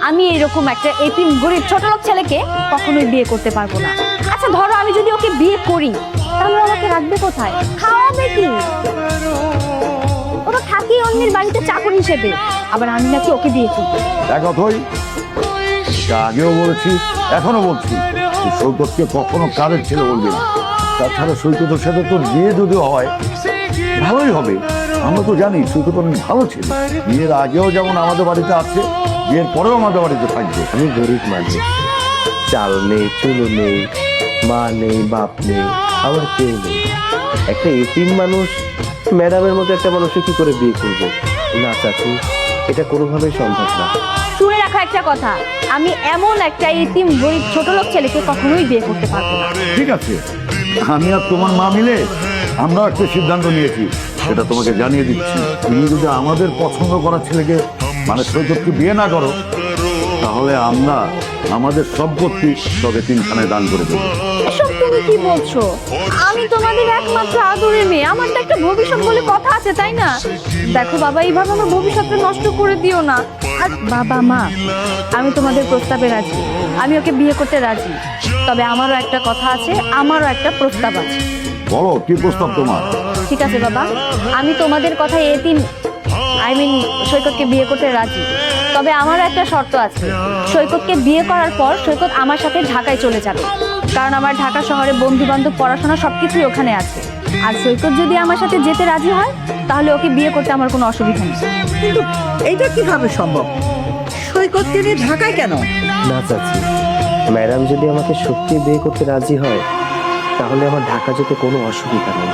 আমি এরকম একটা এতিম গরিব ছোট লোক ছেলেকে কখনোই বিয়ে করতে পারবো না। আচ্ছা ধরো আমি যদি ওকে বিয়ে করি তাহলে আমাকে রাখবে কোথায়, খাওয়াবে কি? ও তো থাকি অন্যের বাড়িতে চাকর হিসেবে, আবার আমি নাকি ওকে বিয়ে করবো? এক কথাই আগেও বলেছি এখনো বলছি, সৈকতকে কখনো কাজের ছেলে বলবি না। তাছাড়া সৈকতের সাথে তোর বিয়ে যদি হয় ভালোই হবে। আমরা তো জানি সৈকত অনেক ভালো ছিল, বিয়ের আগেও যেমন আমাদের বাড়িতে আছে, বিয়ের পরেও আমাদের বাড়িতে থাকবে। আমি গরিব মানুষ, চাল নেই, চুলো নেই, মা নেই, বাপ নেই, আমার কেউ নেই। একটা এতিম মানুষ ম্যাডামের মতো একটা মানুষকে কি করে বিয়ে করবে? না চাচি, এটা কোনোভাবেই সম্ভব না। শুনে রাখো একটা কথা, আমি এমন একটা এতিম গরিব ছোট লোক ছেলেকে কখনোই বিয়ে করতে পারবো না। ঠিক আছে, আমি আর তোমার মা মিলে আমরা একটা সিদ্ধান্ত নিয়েছি, সেটা তোমাকে জানিয়ে দিচ্ছি। তুমি যদি আমাদের পছন্দ করা ছেলেকে মানে সৈকতকে বিয়ে না করো, তাহলে আমরা আমাদের সম্পত্তি তবে তিনখানায় দান করে দেবো। এসব তুমি কি বলছো? আমি তোমাদের একমাত্র আদরের মেয়ে, আমার তো একটা ভবিষ্যৎ বলে কথা আছে, তাই না? দেখো বাবা, এইভাবে আমার ভবিষ্যৎটা নষ্ট করে দিও না। আর বাবা মা, আমি তোমাদের প্রস্তাবে রাজি, আমি ওকে বিয়ে করতে রাজি। তবে আমারও একটা কথা আছে, আমারও একটা প্রস্তাব আছে। বলো কি প্রস্তাব তোমার? ঠিক আছে বাবা, আমি তোমাদের কথা এতিম সৈকতকে বিয়ে করতে রাজি। তবে আমারও একটা শর্ত আছে, সৈকতকে বিয়ে করার পর সৈকত আমার সাথে ঢাকায় চলে যাবে, কারণ আমার ঢাকা শহরে বন্ধু বান্ধব, পড়াশোনা সবকিছুই ওখানে আছে। আর সৈকত যদি আমার সাথে যেতে রাজি হয় তাহলে ওকে বিয়ে করতে আমার কোনো অসুবিধা নেই। কিন্তু এইটা কিভাবে সম্ভব? সৈকতকে নিয়ে ঢাকায় কেন? না চাচি, ম্যাডাম যদি আমাকে সত্যি বিয়ে করতে রাজি হয় তাহলে আমার ঢাকা যেতে কোনো অসুবিধা নেই।